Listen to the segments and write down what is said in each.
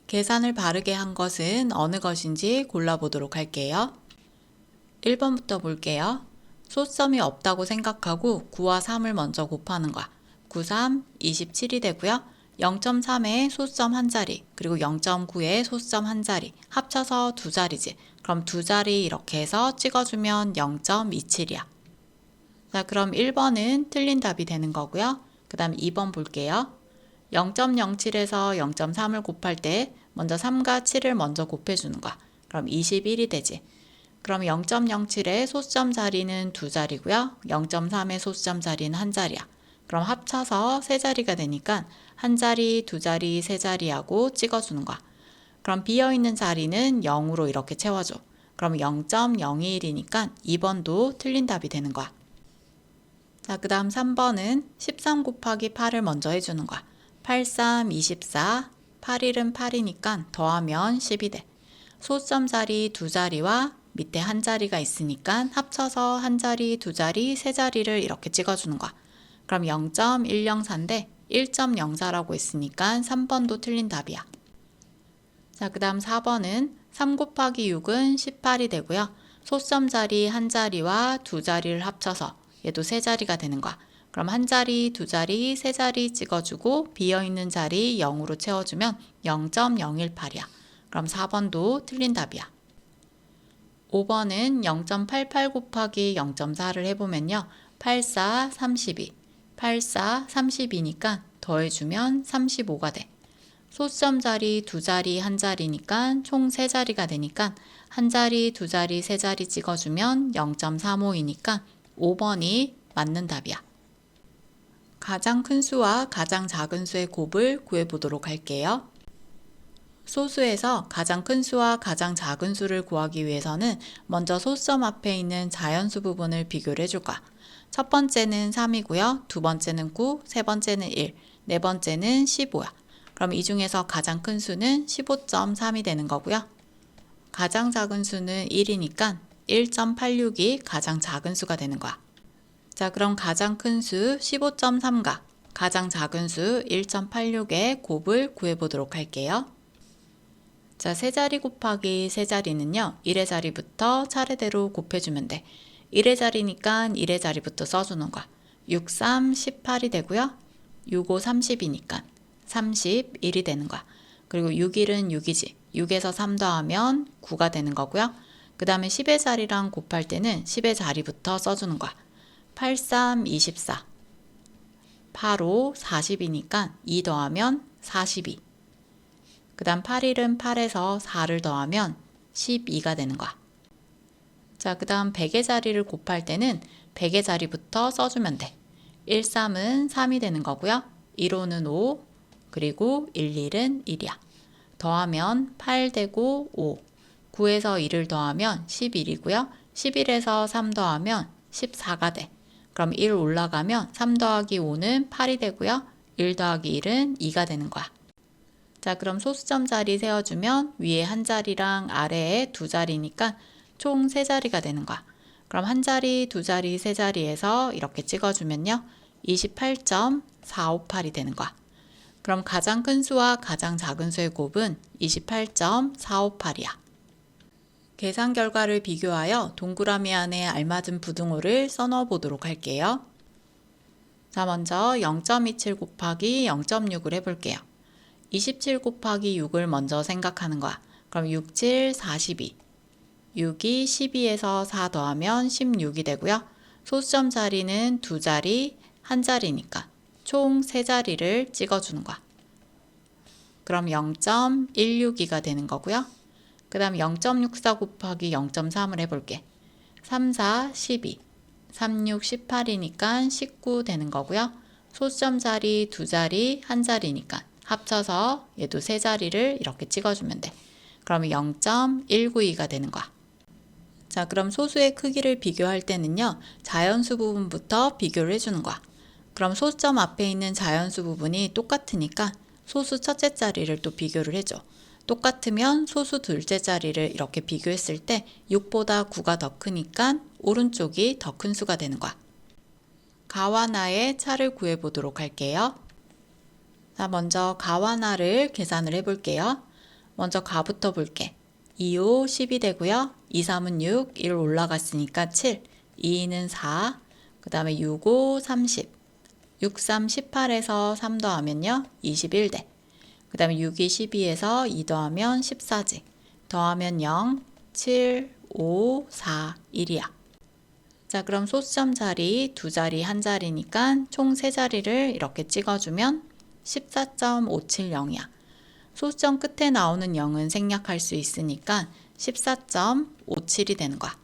계산을 바르게 한 것은 어느 것인지 골라보도록 할게요. 1번부터 볼게요. 소수점이 없다고 생각하고 9와 3을 먼저 곱하는 거야. 9, 3, 27이 되고요. 0.3에 소수점 한 자리, 그리고 0.9에 소수점 한 자리, 합쳐서 두 자리지. 그럼 두 자리 이렇게 해서 찍어주면 0.27이야. 자, 그럼 1번은 틀린 답이 되는 거고요. 그 다음 2번 볼게요. 0.07에서 0.3을 곱할 때 먼저 3과 7을 먼저 곱해주는 거야. 그럼 21이 되지. 그럼 0.07의 소수점 자리는 두 자리고요. 0.3의 소수점 자리는 한 자리야. 그럼 합쳐서 세 자리가 되니까 한 자리, 두 자리, 세 자리하고 찍어주는 거야. 그럼 비어있는 자리는 0으로 이렇게 채워줘. 그럼 0.021이니까 2번도 틀린 답이 되는 거야. 자, 그 다음 3번은 13 곱하기 8을 먼저 해주는 거야. 8, 3, 24, 8일은 8이니까 더하면 10이 돼. 소수점 자리 두 자리와 밑에 한 자리가 있으니까 합쳐서 한 자리, 두 자리, 세 자리를 이렇게 찍어주는 거야. 그럼 0.104인데 1.04라고 했으니까 3번도 틀린 답이야. 자, 그 다음 4번은 3 곱하기 6은 18이 되고요. 소수점 자리 한 자리와 두 자리를 합쳐서 얘도 세 자리가 되는 거야. 그럼 한 자리, 두 자리, 세 자리 찍어주고 비어있는 자리 0으로 채워주면 0.018이야. 그럼 4번도 틀린 답이야. 5번은 0.88 곱하기 0.4를 해보면요. 84, 32, 84, 32니까 더해주면 35가 돼. 소수점 자리 두 자리 한 자리니까 총 세 자리가 되니까 한 자리, 두 자리, 세 자리 찍어주면 0.35이니까 5번이 맞는 답이야. 가장 큰 수와 가장 작은 수의 곱을 구해보도록 할게요. 소수에서 가장 큰 수와 가장 작은 수를 구하기 위해서는 먼저 소수점 앞에 있는 자연수 부분을 비교를 해줄 거야. 첫 번째는 3이고요. 두 번째는 9, 세 번째는 1, 네 번째는 15야. 그럼 이 중에서 가장 큰 수는 15.3이 되는 거고요. 가장 작은 수는 1이니까 1.86이 가장 작은 수가 되는 거야. 자, 그럼 가장 큰 수 15.3과 가장 작은 수 1.86의 곱을 구해보도록 할게요. 자, 세 자리 곱하기 세 자리는요. 1의 자리부터 차례대로 곱해주면 돼. 1의 자리니까 1의 자리부터 써주는 거야. 6, 3, 18이 되고요. 6, 5, 30이니까 31이 되는 거야. 그리고 6, 1은 6이지. 6에서 3 더하면 9가 되는 거고요. 그 다음에 10의 자리랑 곱할 때는 10의 자리부터 써주는 거야. 8, 3, 24. 8, 5, 40이니까 2 더하면 42. 그 다음 8일은 8에서 4를 더하면 12가 되는 거야. 자, 그 다음 100의 자리를 곱할 때는 100의 자리부터 써주면 돼. 1, 3은 3이 되는 거고요. 1, 5는 5, 그리고 1, 1은 1이야. 더하면 8 되고 5, 9에서 1을 더하면 11이고요. 11에서 3 더하면 14가 돼. 그럼 1 올라가면 3 더하기 5는 8이 되고요. 1 더하기 1은 2가 되는 거야. 자, 그럼 소수점 자리 세워주면 위에 한 자리랑 아래에 두 자리니까 총 세 자리가 되는 거야. 그럼 한 자리, 두 자리, 세 자리에서 이렇게 찍어주면요. 28.458이 되는 거야. 그럼 가장 큰 수와 가장 작은 수의 곱은 28.458이야. 계산 결과를 비교하여 동그라미 안에 알맞은 부등호를 써넣어 보도록 할게요. 자, 먼저 0.27 곱하기 0.6을 해볼게요. 27 곱하기 6을 먼저 생각하는 거야. 그럼 6, 7, 42. 6이 12에서 4 더하면 16이 되고요. 소수점 자리는 두 자리, 한 자리니까 총 세 자리를 찍어주는 거야. 그럼 0.162가 되는 거고요. 그 다음 0.64 곱하기 0.3을 해볼게. 3, 4, 12. 3, 6, 18이니까 19 되는 거고요. 소수점 자리 두 자리, 한 자리니까 합쳐서 얘도 세 자리를 이렇게 찍어주면 돼. 그러면 0.192가 되는 거야. 자, 그럼 소수의 크기를 비교할 때는요. 자연수 부분부터 비교를 해주는 거야. 그럼 소수점 앞에 있는 자연수 부분이 똑같으니까 소수 첫째 자리를 또 비교를 해줘. 똑같으면 소수 둘째 자리를 이렇게 비교했을 때 6보다 9가 더 크니까 오른쪽이 더 큰 수가 되는 거야. 가와 나의 차를 구해보도록 할게요. 자, 먼저 가와 나를 계산을 해볼게요. 먼저 가부터 볼게. 2, 5, 10이 되고요. 2, 3은 6, 1 올라갔으니까 7, 2, 2는 4, 그 다음에 6, 5, 30, 6, 3, 18에서 3 더하면요. 21돼. 그 다음에 6, 2, 12에서 2 더하면 14지. 더하면 0, 7, 5, 4, 1이야. 자, 그럼 소수점 자리 두 자리 한 자리니까 총 세 자리를 이렇게 찍어주면 14.570이야. 소수점 끝에 나오는 0은 생략할 수 있으니까 14.57이 되는 거야.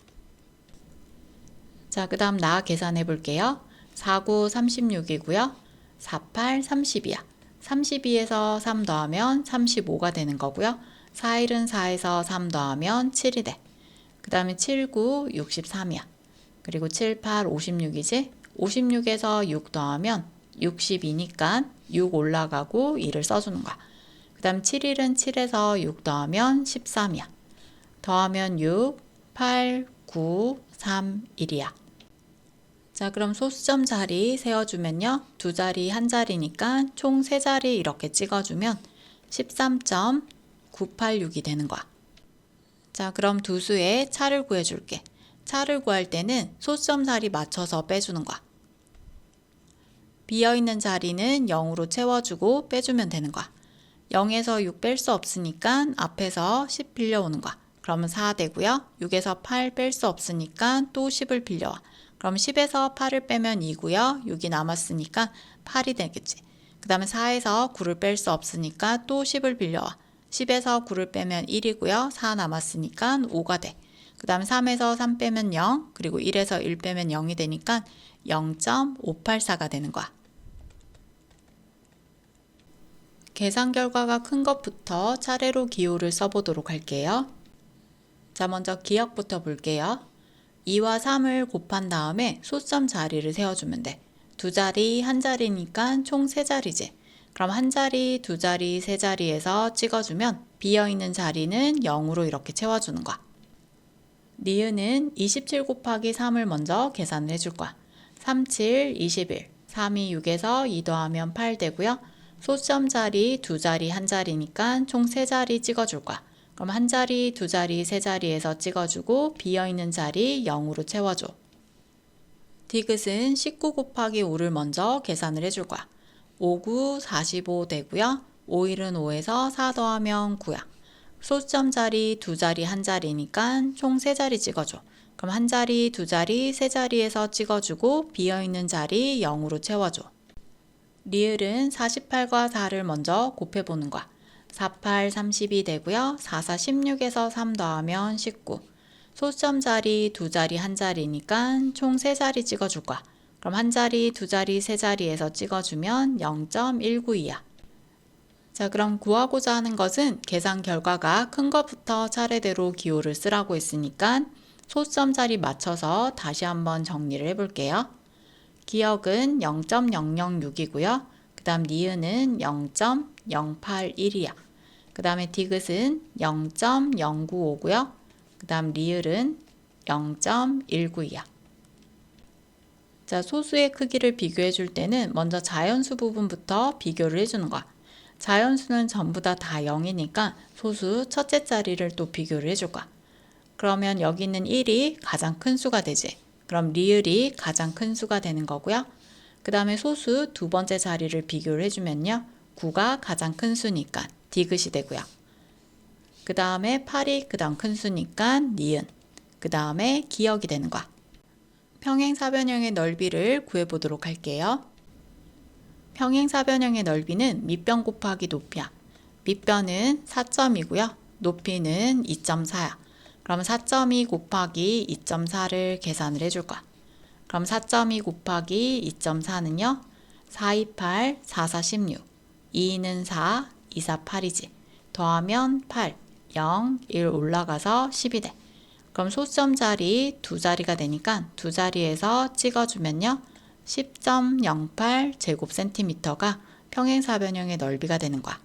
자, 그 다음 나 계산해 볼게요. 49, 36이고요. 48, 30이야. 32에서 3 더하면 35가 되는 거고요. 41은 4에서 3 더하면 7이 돼. 그 다음에 7, 9, 63이야. 그리고 7, 8, 56이지? 56에서 6 더하면 62니까 6 올라가고 2를 써주는 거야. 그 다음 7일은 7에서 6 더하면 13이야. 더하면 6, 8, 9, 3, 1이야. 자, 그럼 소수점 자리 세워주면요. 두 자리 한 자리니까 총 세 자리 이렇게 찍어주면 13.986이 되는 거야. 자, 그럼 두 수의 차를 구해줄게. 차를 구할 때는 소수점 자리 맞춰서 빼주는 거야. 비어있는 자리는 0으로 채워주고 빼주면 되는 거야. 0에서 6 뺄 수 없으니까 앞에서 10 빌려오는 거야. 그러면 4 되고요. 6에서 8 뺄 수 없으니까 또 10을 빌려와. 그럼 10에서 8을 빼면 2고요. 6이 남았으니까 8이 되겠지. 그 다음에 4에서 9를 뺄 수 없으니까 또 10을 빌려와. 10에서 9를 빼면 1이고요. 4 남았으니까 5가 돼. 그 다음에 3에서 3 빼면 0, 그리고 1에서 1 빼면 0이 되니까 0.584가 되는 거야. 계산 결과가 큰 것부터 차례로 기호를 써보도록 할게요. 자, 먼저 기억부터 볼게요. 2와 3을 곱한 다음에 소수점 자리를 세워주면 돼. 두 자리, 한 자리니까 총 세 자리지. 그럼 한 자리, 두 자리, 세 자리에서 찍어주면 비어있는 자리는 0으로 이렇게 채워주는 거야. 니은은 27 곱하기 3을 먼저 계산을 해줄 거야. 3, 7, 21, 3이 6에서 2 더하면 8 되고요. 소수점 자리 두 자리 한 자리니까 총 세 자리 찍어줄 거야. 그럼 한 자리, 두 자리, 세 자리에서 찍어주고 비어있는 자리 0으로 채워줘. 디귿은 19 곱하기 5를 먼저 계산을 해줄 거야. 5, 9, 45 되고요. 5, 1은 5에서 4 더하면 9야. 소수점 자리 두 자리 한 자리니까 총 세 자리 찍어줘. 그럼 한 자리, 두 자리, 세 자리에서 찍어주고 비어있는 자리 0으로 채워줘. 리을은 48과 4를 먼저 곱해보는 거야. 48, 32 되고요. 44, 16에서 3 더하면 19. 소수점 자리 두 자리 한 자리니까 총 세 자리 찍어줄 거야. 그럼 한 자리, 두 자리, 세 자리에서 찍어주면 0.192야. 자, 그럼 구하고자 하는 것은 계산 결과가 큰 것부터 차례대로 기호를 쓰라고 했으니까 소수점 자리 맞춰서 다시 한번 정리를 해볼게요. 기억은 0.006이고요. 그 다음 니은은 0.081이야. 그 다음에 디귿은 0.095고요. 그 다음 리을은 0.192야. 자, 소수의 크기를 비교해 줄 때는 먼저 자연수 부분부터 비교를 해주는 거야. 자연수는 전부 다 0이니까 소수 첫째 자리를 또 비교를 해줄 거야. 그러면 여기 있는 1이 가장 큰 수가 되지. 그럼 리을이 가장 큰 수가 되는 거고요. 그 다음에 소수 두 번째 자리를 비교를 해주면요. 9가 가장 큰 수니까 디귿이 되고요. 그 다음에 8이 그 다음 큰 수니까 니은. 그 다음에 기억이 되는 거야. 평행사변형의 넓이를 구해보도록 할게요. 평행사변형의 넓이는 밑변 곱하기 높이야. 밑변은 4점이고요. 높이는 2.4야. 그럼 4.2 곱하기 2.4를 계산을 해줄 거야. 그럼 4.2 곱하기 2.4는요. 4, 2, 8, 4, 4, 16. 2는 4, 2, 4, 8이지. 더하면 8, 0, 1 올라가서 10이 돼. 그럼 소수점 자리 두 자리가 되니까 두 자리에서 찍어주면요. 10.08 제곱센티미터가 평행사변형의 넓이가 되는 거야.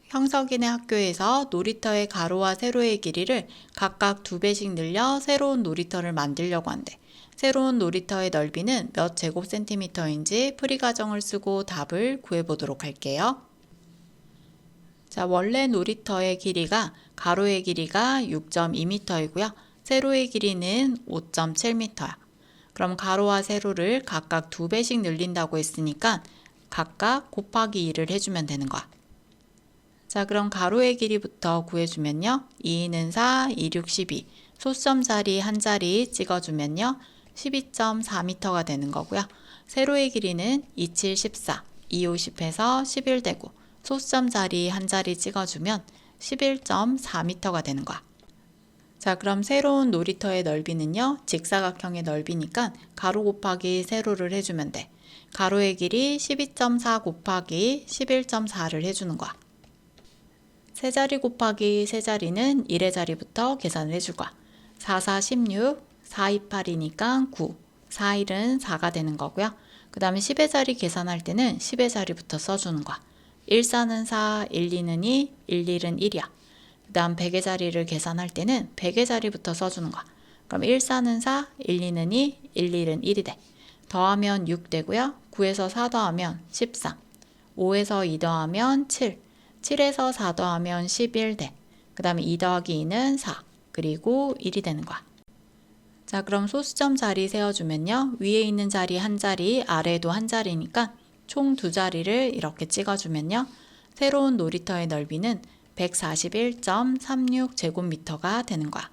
형석이네 학교에서 놀이터의 가로와 세로의 길이를 각각 2배씩 늘려 새로운 놀이터를 만들려고 한대. 새로운 놀이터의 넓이는 몇 제곱센티미터인지 풀이 과정을 쓰고 답을 구해보도록 할게요. 자, 원래 놀이터의 길이가 가로의 길이가 6.2m이고요. 세로의 길이는 5.7m야. 그럼 가로와 세로를 각각 2배씩 늘린다고 했으니까 각각 곱하기 2를 해주면 되는 거야. 자, 그럼 가로의 길이부터 구해주면요. 2는 4, 2, 6, 12. 소수점 자리 한 자리 찍어주면요. 12.4m가 되는 거고요. 세로의 길이는 2, 7, 14, 2, 5, 10해서 11 되고 소수점 자리 한 자리 찍어주면 11.4m가 되는 거야. 자, 그럼 새로운 놀이터의 넓이는요. 직사각형의 넓이니까 가로 곱하기 세로를 해주면 돼. 가로의 길이 12.4 곱하기 11.4를 해주는 거야. 세 자리 곱하기 세 자리는 1의 자리부터 계산을 해줄 거야. 4, 4, 16, 4, 2, 8이니까 9, 4, 1은 4가 되는 거고요. 그 다음에 10의 자리 계산할 때는 10의 자리부터 써주는 거야. 1, 4는 4, 1, 2는 2, 1, 1은 1이야. 그 다음 100의 자리를 계산할 때는 100의 자리부터 써주는 거야. 그럼 1, 4는 4, 1, 2는 2, 1, 1은 1이 돼. 더하면 6 되고요. 9에서 4 더하면 13, 5에서 2 더하면 7, 7에서 4 더하면 11 돼. 그 다음에 2 더하기 2는 4, 그리고 1이 되는 거야. 자, 그럼 소수점 자리 세워주면요. 위에 있는 자리 한 자리, 아래에도 한 자리니까 총 2자리를 이렇게 찍어주면요. 새로운 놀이터의 넓이는 141.36제곱미터가 되는 거야.